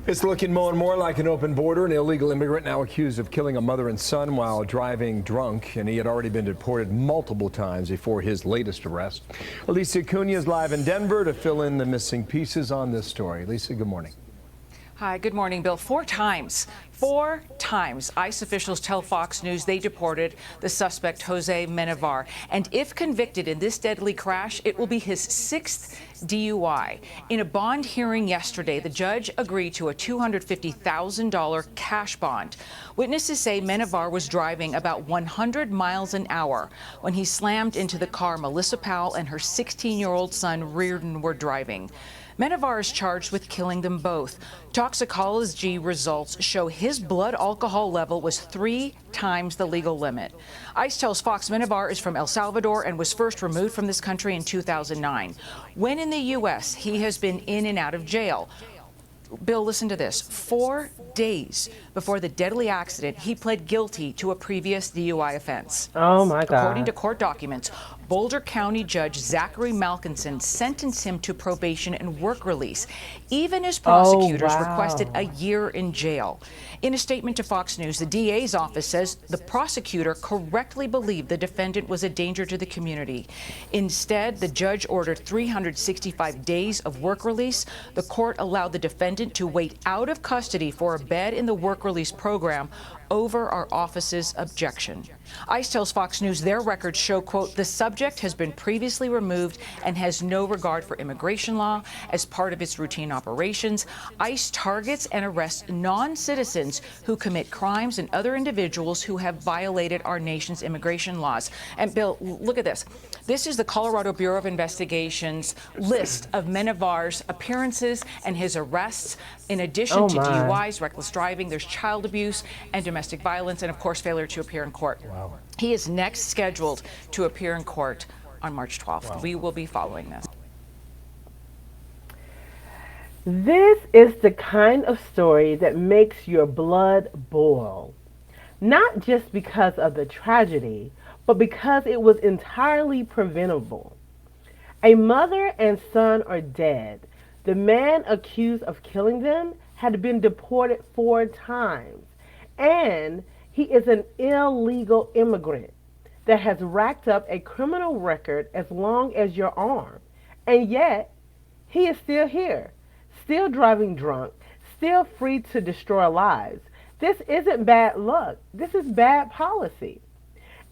It's looking more and more like an open border. An illegal immigrant now accused of killing a mother and son while driving drunk, and he had already been deported multiple times before his latest arrest. Lisa Cunha is live in Denver to fill in the missing pieces on this story. Lisa, good morning. Hi, good morning, Bill. Four times, ICE officials tell Fox News they deported the suspect, Jose Menevar. And if convicted in this deadly crash, it will be his sixth DUI. In a bond hearing yesterday, the judge agreed to a $250,000 cash bond. Witnesses say Menevar was driving about 100 miles an hour when he slammed into the car Melissa Powell and her 16-year-old son Reardon were driving. Menevar is charged with killing them both. Toxicology results show his blood alcohol level was 3 times the legal limit. ICE tells Fox Menevar is from El Salvador and was first removed from this country in 2009. When in the U.S., he has been in and out of jail. Bill, listen to this. 4 days before the deadly accident, he pled guilty to a previous DUI offense. Oh, my God. According to court documents, Boulder County Judge Zachary Malkinson sentenced him to probation and work release, even as prosecutors requested a year in jail. In a statement to Fox News, the DA's office says the prosecutor correctly believed the defendant was a danger to the community. Instead, the judge ordered 365 days of work release. The court allowed the defendant to wait out of custody for a bed in the work release program over our office's objection. ICE tells Fox News their records show, quote, the subject has been previously removed and has no regard for immigration law. As part of its routine operations, ICE targets and arrests non-citizens who commit crimes and other individuals who have violated our nation's immigration laws. And Bill, look at this. This is the Colorado Bureau of Investigation's list of Menevar's appearances and his arrests. In addition to DUIs, reckless driving, there's child abuse and domestic violence, and of course, failure to appear in court. Wow. He is next scheduled to appear in court on March 12th. Wow. We will be following this. This is the kind of story that makes your blood boil. Not just because of the tragedy, but because it was entirely preventable. A mother and son are dead. The man accused of killing them had been deported 4 times, and he is an illegal immigrant that has racked up a criminal record as long as your arm. And yet, he is still here, still driving drunk, still free to destroy lives. This isn't bad luck. This is bad policy.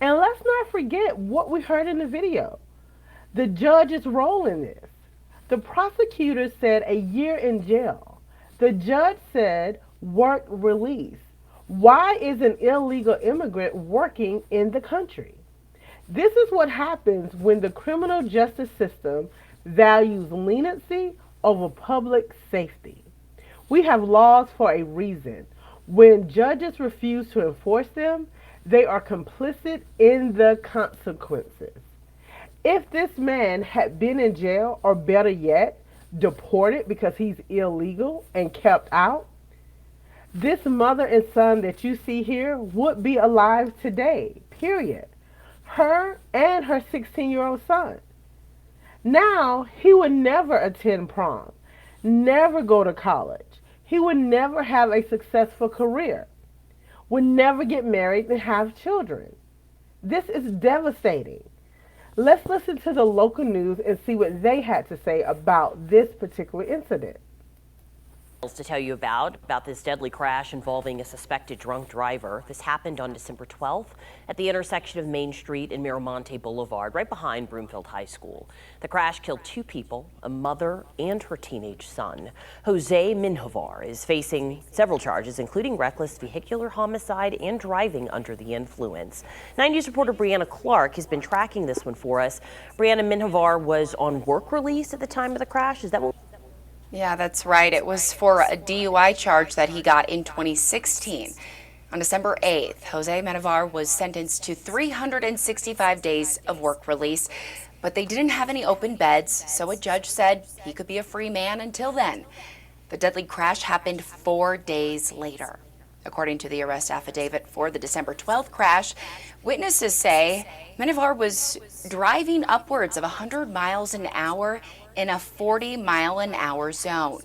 And let's not forget what we heard in the video. The judge's role in this. The prosecutor said a year in jail. The judge said work release. Why is an illegal immigrant working in the country? This is what happens when the criminal justice system values leniency over public safety. We have laws for a reason. When judges refuse to enforce them, they are complicit in the consequences. If this man had been in jail, or better yet, deported because he's illegal and kept out, this mother and son that you see here would be alive today, period. Her and her 16-year-old son. Now, he would never attend prom, never go to college. He would never have a successful career, would never get married and have children. This is devastating. Let's listen to the local news and see what they had to say about this particular incident. To tell you about this deadly crash involving a suspected drunk driver. This happened on December 12th at the intersection of Main Street and Miramonte Boulevard, right behind Broomfield High School. The crash killed 2 people, a mother and her teenage son. Jose Menevar is facing several charges, including reckless vehicular homicide and driving under the influence. 9 News reporter Brianna Clark has been tracking this one for us. Brianna, Menevar was on work release at the time of the crash. Is that what? Yeah, that's right. It was for a DUI charge that he got in 2016. On December 8th, Jose Menevar was sentenced to 365 days of work release, but they didn't have any open beds, so a judge said he could be a free man until then. The deadly crash happened 4 days later. According to the arrest affidavit for the December 12th crash, witnesses say Menevar was driving upwards of 100 miles an hour in a 40-mile-an-hour zone.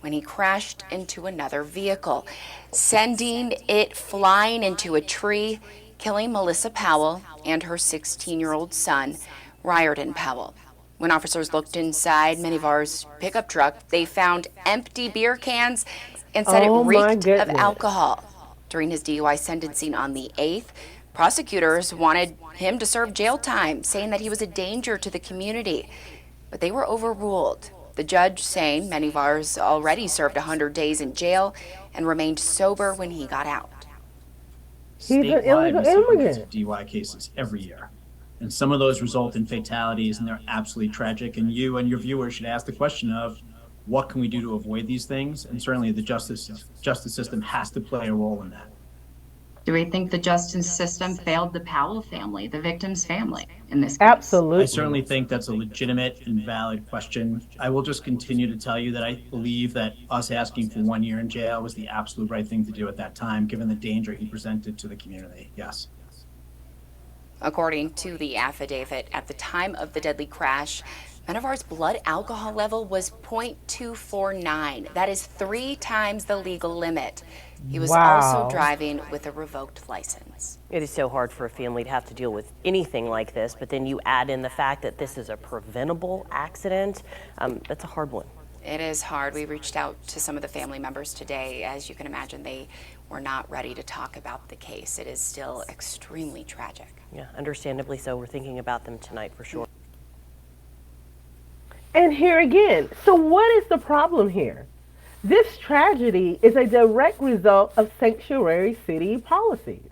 when he crashed into another vehicle, sending it flying into a tree, killing Melissa Powell and her 16-year-old son, Riordan Powell. When officers looked inside Menivar's pickup truck, they found empty beer cans and said it reeked of alcohol. During his DUI sentencing on the 8th, prosecutors wanted him to serve jail time, saying that he was a danger to the community. But they were overruled. The judge saying Menivar's already served 100 days in jail and remained sober when he got out. He's an illegal immigrant. DUI cases every year. And some of those result in fatalities, and they're absolutely tragic. And you and your viewers should ask the question of, what can we do to avoid these things? And certainly the justice system has to play a role in that. Do we think the justice system failed the Powell family, the victim's family, in this case? Absolutely. I certainly think that's a legitimate and valid question. I will just continue to tell you that I believe that us asking for 1 year in jail was the absolute right thing to do at that time, given the danger he presented to the community. Yes. According to the affidavit, at the time of the deadly crash, Menivar's blood alcohol level was 0.249. That is 3 times the legal limit. He was also driving with a revoked license. It is so hard for a family to have to deal with anything like this, but then you add in the fact that this is a preventable accident. That's a hard one. It is hard. We reached out to some of the family members today. As you can imagine, they were not ready to talk about the case. It is still extremely tragic. Yeah, understandably so. We're thinking about them tonight for sure. And here again, so what is the problem here? This tragedy is a direct result of sanctuary city policies.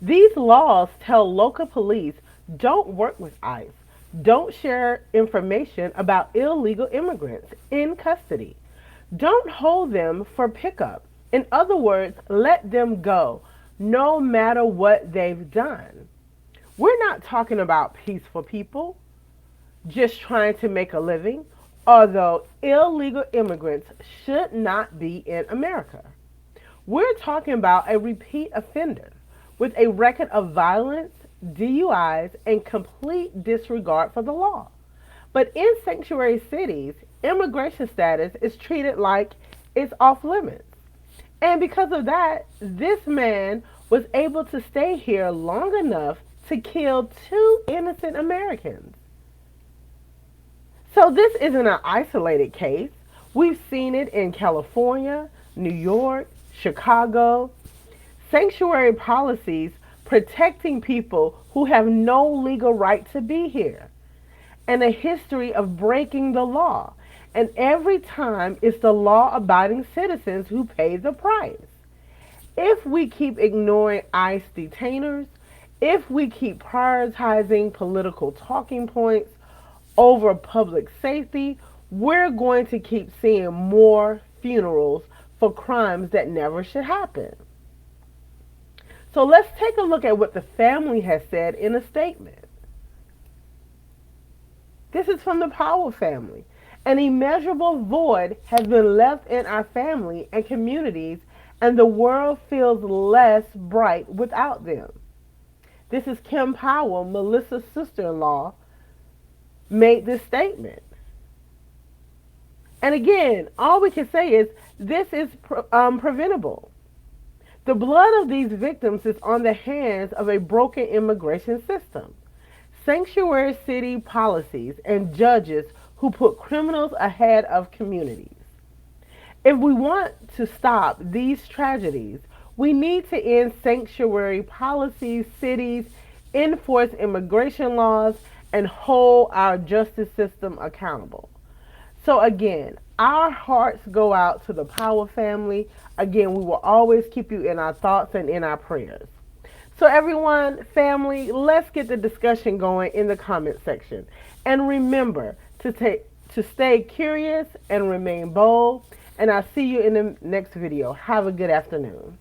These laws tell local police don't work with ICE, don't share information about illegal immigrants in custody, don't hold them for pickup. In other words, let them go, no matter what they've done. We're not talking about peaceful people just trying to make a living, although illegal immigrants should not be in America. We're talking about a repeat offender with a record of violence, DUIs, and complete disregard for the law. But in sanctuary cities, immigration status is treated like it's off limits. And because of that, this man was able to stay here long enough to kill 2 innocent Americans. So this isn't an isolated case. We've seen it in California, New York, Chicago. Sanctuary policies protecting people who have no legal right to be here, and a history of breaking the law. And every time it's the law-abiding citizens who pay the price. If we keep ignoring ICE detainers, if we keep prioritizing political talking points over public safety, we're going to keep seeing more funerals for crimes that never should happen. So let's take a look at what the family has said in a statement. This is from the Powell family. An immeasurable void has been left in our family and communities, and the world feels less bright without them. This is Kim Powell, Melissa's sister-in-law, made this statement. And again, all we can say is this is preventable. The blood of these victims is on the hands of a broken immigration system, sanctuary city policies, and judges who put criminals ahead of communities. If we want to stop these tragedies, we need to end sanctuary policies, cities, enforce immigration laws, and hold our justice system accountable. So again, our hearts go out to the Powell family. Again, we will always keep you in our thoughts and in our prayers. So everyone, family, let's get the discussion going in the comment section. And remember to stay curious and remain bold. And I'll see you in the next video. Have a good afternoon.